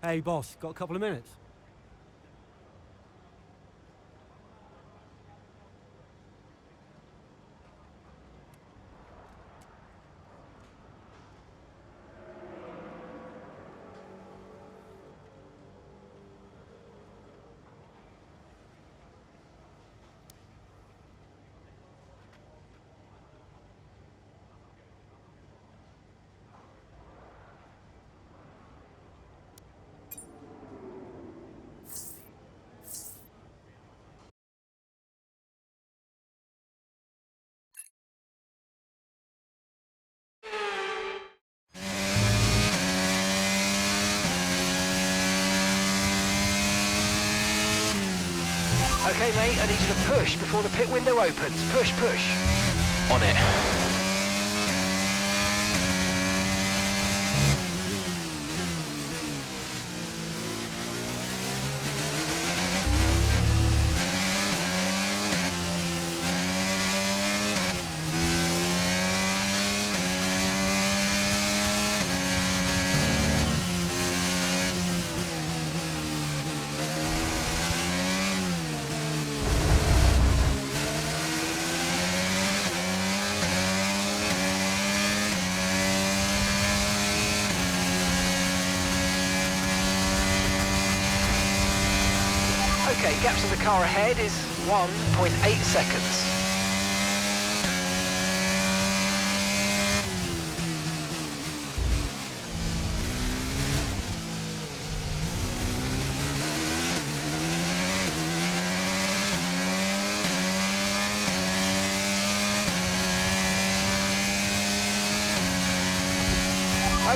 Hey boss, got a couple of minutes? Okay, mate, I need you to push before the pit window opens. Push, push. On it. Okay, gaps in the car ahead is 1.8 seconds.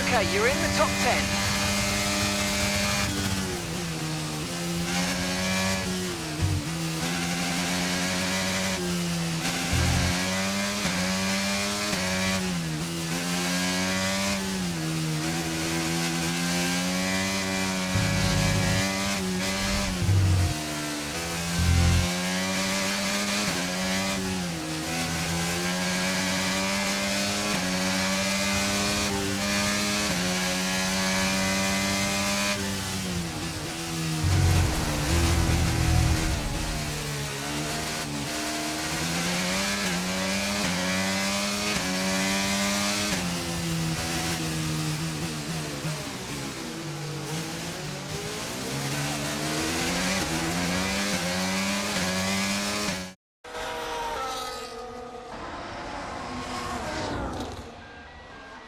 Okay, you're in the top 10.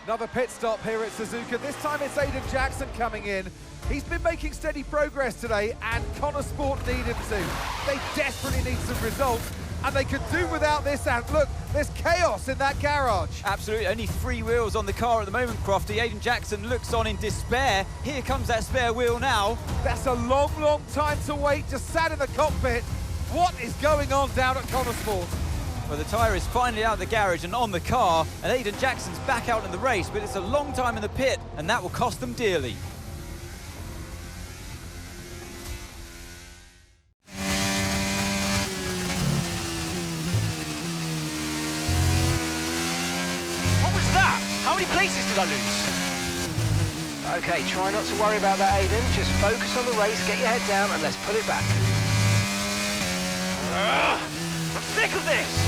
Another pit stop here at Suzuka. This time it's Aiden Jackson coming in. He's been making steady progress today, and Connor Sport need him to. They desperately need some results, and they could do without this. And look, there's chaos in that garage. Absolutely, only 3 wheels on the car at the moment, Crofty. Aiden Jackson looks on in despair. Here comes that spare wheel now. That's a long, long time to wait, just sat in the cockpit. What is going on down at Connor Sport? Well, the tyre is finally out of the garage and on the car, and Aiden Jackson's back out in the race, but it's a long time in the pit, and that will cost them dearly. What was that? How many places did I lose? Okay, try not to worry about that, Aiden. Just focus on the race, get your head down, and let's put it back. I'm sick of this!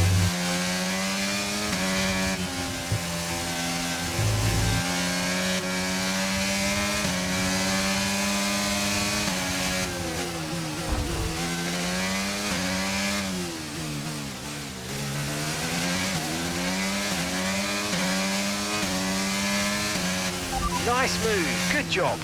Nice move, good job.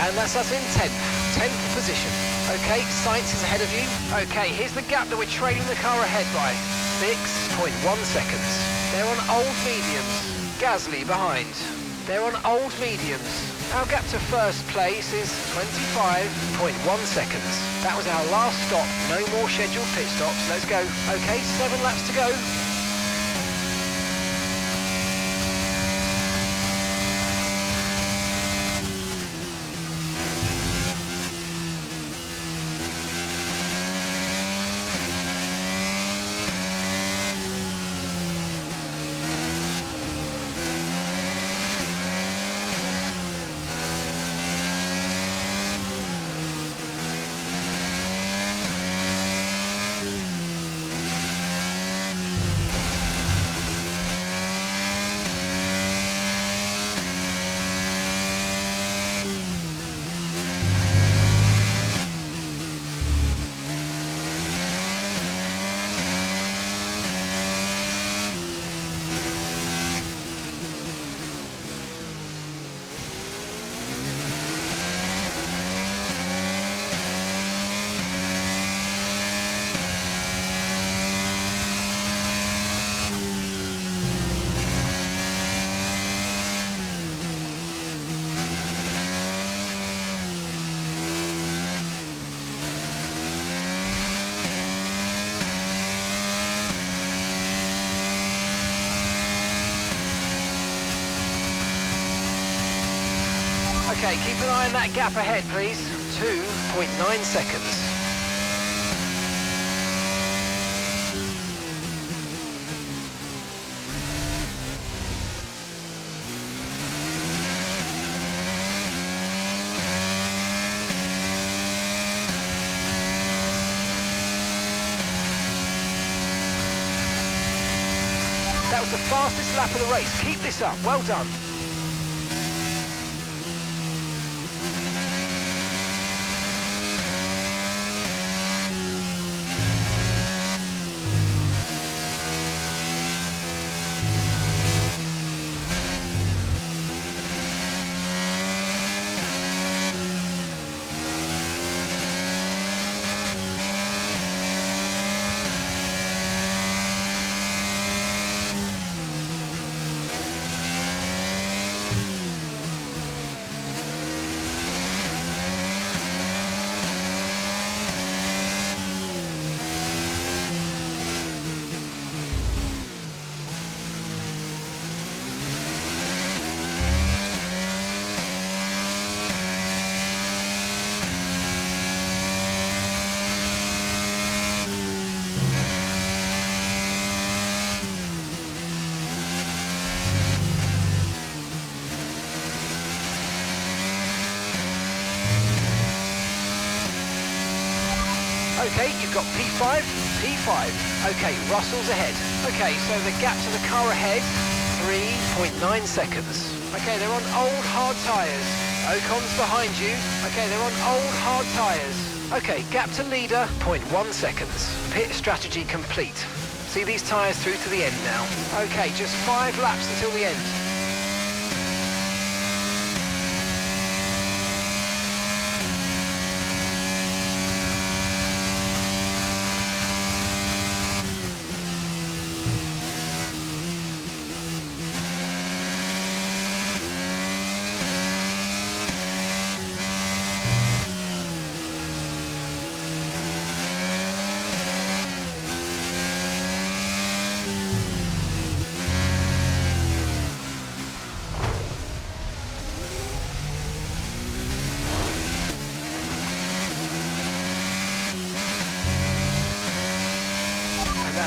And that's us in 10th position. Okay, Sainz is ahead of you. Okay, here's the gap that we're trailing the car ahead by. 6.1 seconds. They're on old mediums. Gasly behind. They're on old mediums. Our gap to first place is 25.1 seconds. That was our last stop. No more scheduled pit stops. Let's go. Okay, 7 laps to go. Okay, keep an eye on that gap ahead, please. 2.9 seconds. That was the fastest lap of the race. Keep this up. Well done. Okay, you've got P5, P5. Okay, Russell's ahead. Okay, so the gap to the car ahead, 3.9 seconds. Okay, they're on old hard tyres. Ocon's behind you. Okay, they're on old hard tyres. Okay, gap to leader, 0.1 seconds. Pit strategy complete. See these tyres through to the end now. Okay, just 5 laps until the end.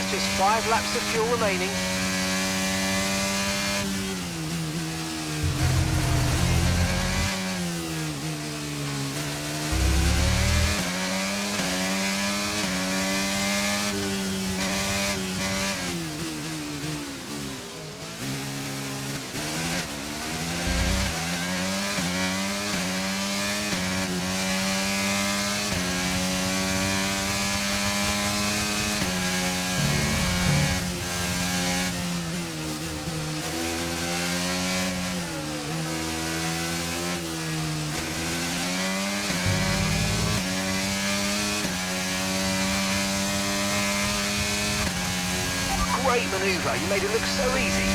Just 5 laps of fuel remaining. Great manoeuvre, you made it look so easy.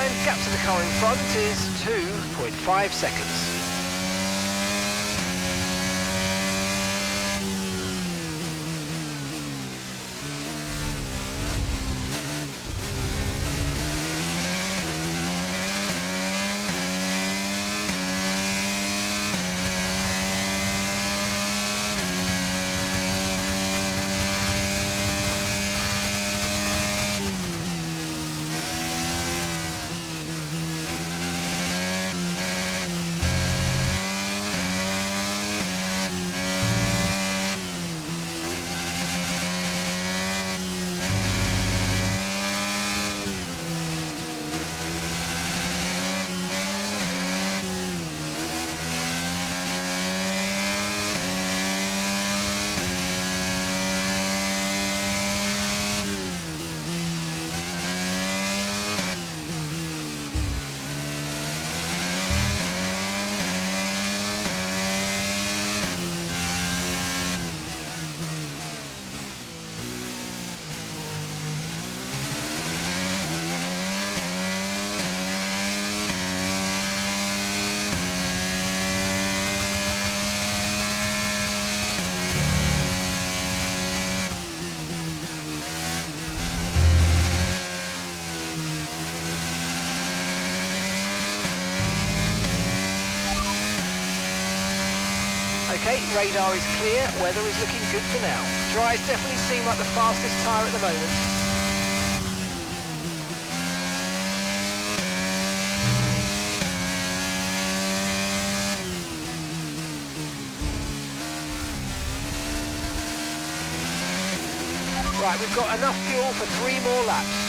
And gap to the car in front is 2.5 seconds. Okay, radar is clear, weather is looking good for now. Dries definitely seem like the fastest tyre at the moment. Right, we've got enough fuel for 3 more laps.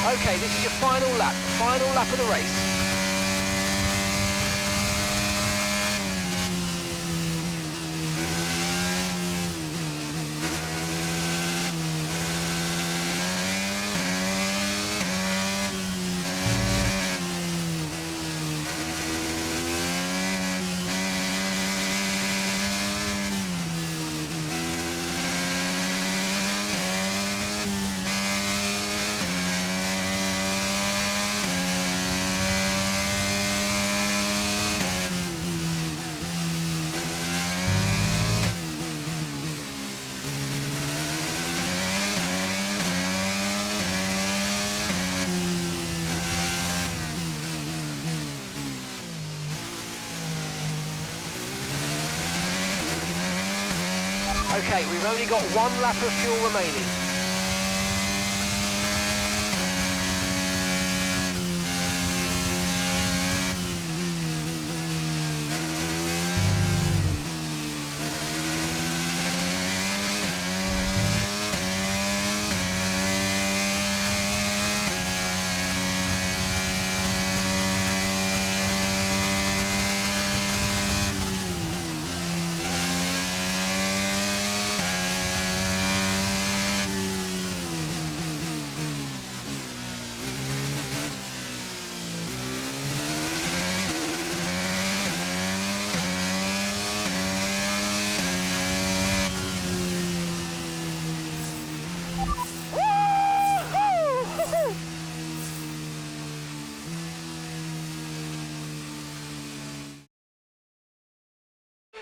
Okay, this is your final lap of the race. Okay, we've only got 1 lap of fuel remaining.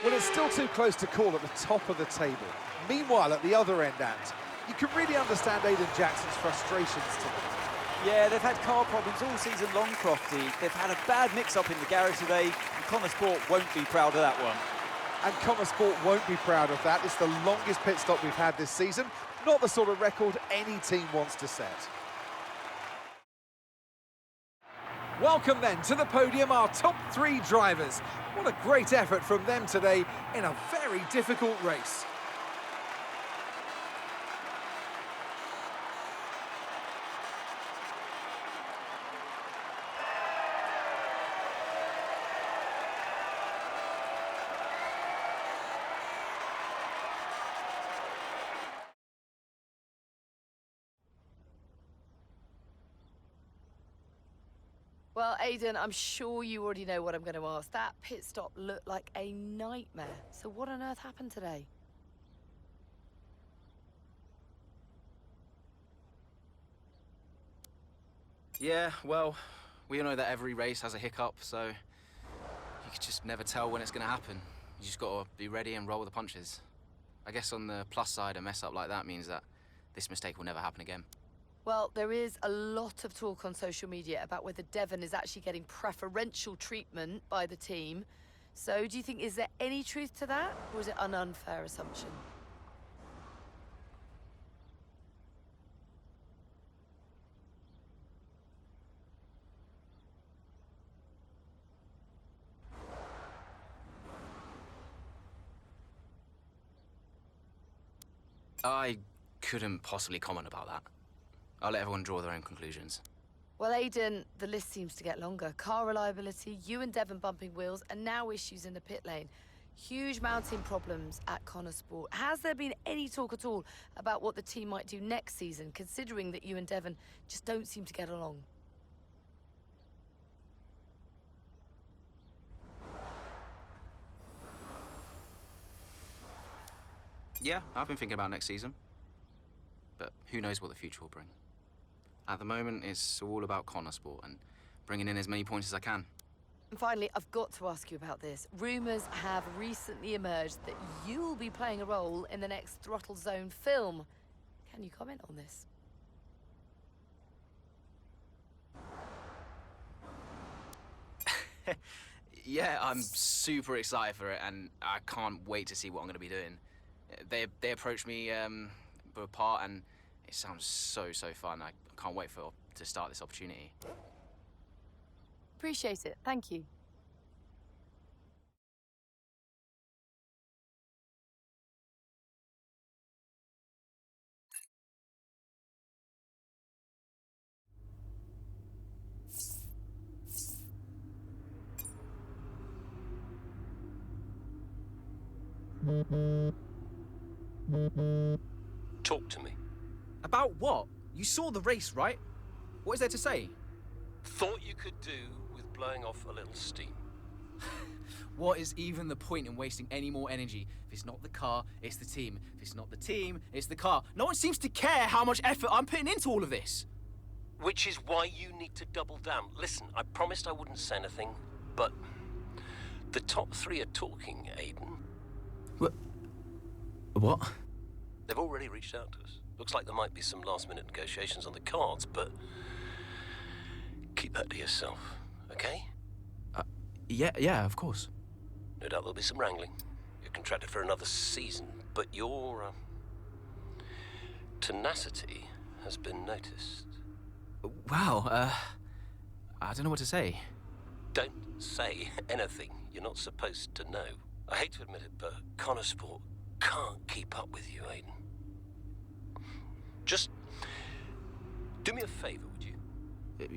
Well, it's still too close to call at the top of the table. Meanwhile, at the other end, Ant, you can really understand Aiden Jackson's frustrations today. Yeah, they've had car problems all season long, Crofty. They've had a bad mix-up in the garage today, and Connor Sport won't be proud of that one. And Connor Sport won't be proud of that. It's the longest pit stop we've had this season. Not the sort of record any team wants to set. Welcome then to the podium, our top 3 drivers. What a great effort from them today in a very difficult race. Well, Aidan, I'm sure you already know what I'm going to ask. That pit stop looked like a nightmare. So what on earth happened today? Yeah, well, we all know that every race has a hiccup, so you can just never tell when it's going to happen. You just got to be ready and roll with the punches. I guess on the plus side, a mess up like that means that this mistake will never happen again. Well, there is a lot of talk on social media about whether Devon is actually getting preferential treatment by the team. So do you think, is there any truth to that, or is it an unfair assumption? I couldn't possibly comment about that. I'll let everyone draw their own conclusions. Well, Aidan, the list seems to get longer. Car reliability, you and Devon bumping wheels, and now issues in the pit lane. Huge mounting problems at Connor Sport. Has there been any talk at all about what the team might do next season, considering that you and Devon just don't seem to get along? Yeah, I've been thinking about next season. But who knows what the future will bring. At the moment, it's all about Connor Sport and bringing in as many points as I can. And finally, I've got to ask you about this. Rumours have recently emerged that you'll be playing a role in the next Throttle Zone film. Can you comment on this? Yeah, I'm super excited for it, and I can't wait to see what I'm going to be doing. They approached me for a part, and it sounds so fun. I can't wait to start this opportunity. Appreciate it. Thank you. Talk to me. About what? You saw the race, right? What is there to say? Thought you could do with blowing off a little steam. What is even the point in wasting any more energy? If it's not the car, it's the team. If it's not the team, it's the car. No one seems to care how much effort I'm putting into all of this. Which is why you need to double down. Listen, I promised I wouldn't say anything, but the top three are talking, Aidan. What? They've already reached out to us. Looks like there might be some last-minute negotiations on the cards, but keep that to yourself, okay? Yeah, of course. No doubt there'll be some wrangling. You're contracted for another season, but your tenacity has been noticed. Wow, I don't know what to say. Don't say anything you're not supposed to know. I hate to admit it, but Connor Sport can't keep up with you, Aidan. Just do me a favor, would you?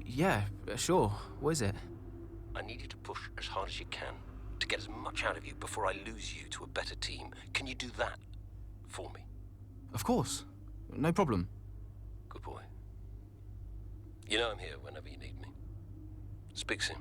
Yeah, sure. What is it? I need you to push as hard as you can to get as much out of you before I lose you to a better team. Can you do that for me? Of course. No problem. Good boy. You know I'm here whenever you need me. Speak soon.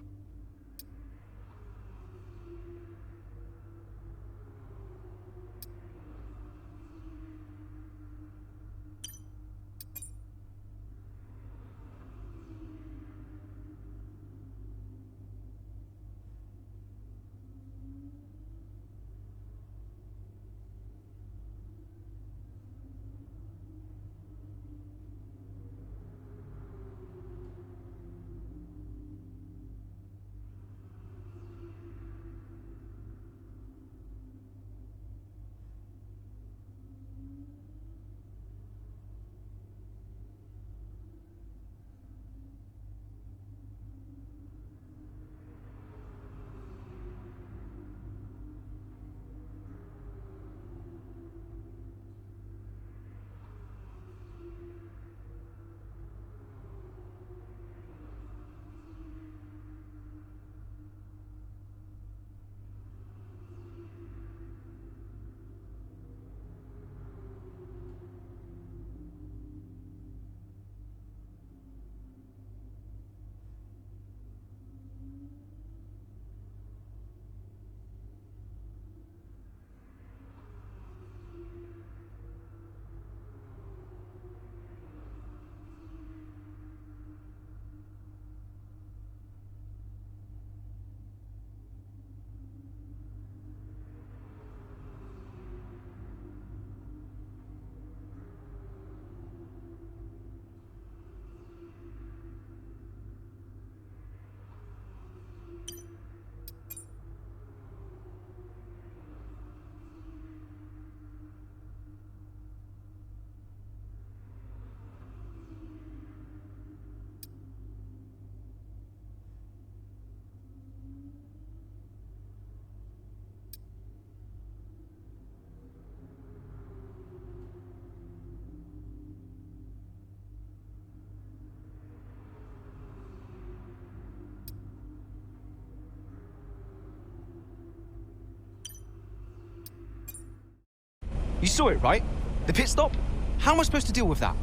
You saw it, right? The pit stop? How am I supposed to deal with that?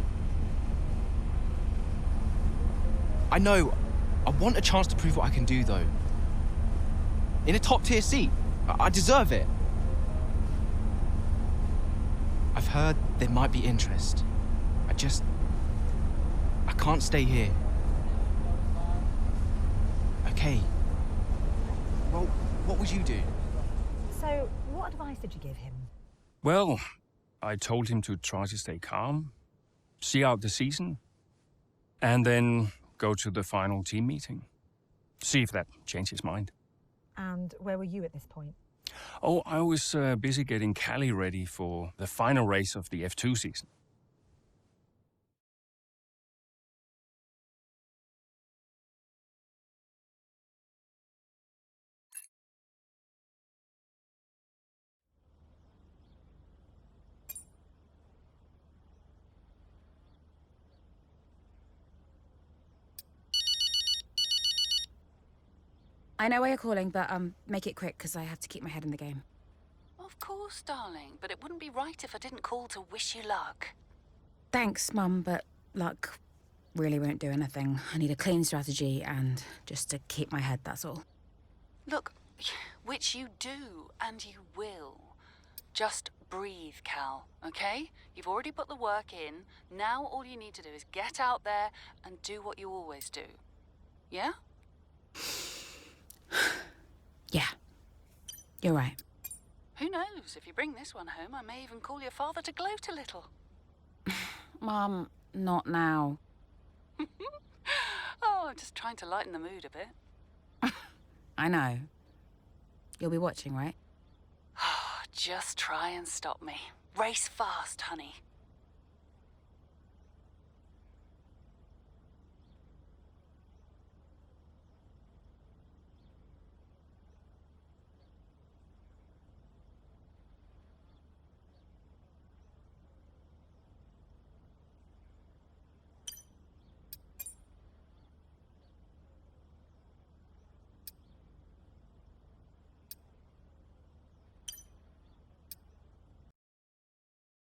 I know. I want a chance to prove what I can do, though. In a top-tier seat. I deserve it. I've heard there might be interest. I can't stay here. Okay. Well, what would you do? So, what advice did you give him? Well, I told him to try to stay calm, see out the season, and then go to the final team meeting. See if that changed his mind. And where were you at this point? Oh, I was busy getting Cali ready for the final race of the F2 season. I know why you're calling, but make it quick, because I have to keep my head in the game. Of course, darling, but it wouldn't be right if I didn't call to wish you luck. Thanks, Mum, but luck really won't do anything. I need a clean strategy and just to keep my head, that's all. Look, which you do, and you will. Just breathe, Cal, okay? You've already put the work in. Now all you need to do is get out there and do what you always do. Yeah? Yeah, you're right. Who knows? If you bring this one home, I may even call your father to gloat a little. Mum, not now. Oh, I'm just trying to lighten the mood a bit. I know. You'll be watching, right? Just try and stop me. Race fast, honey.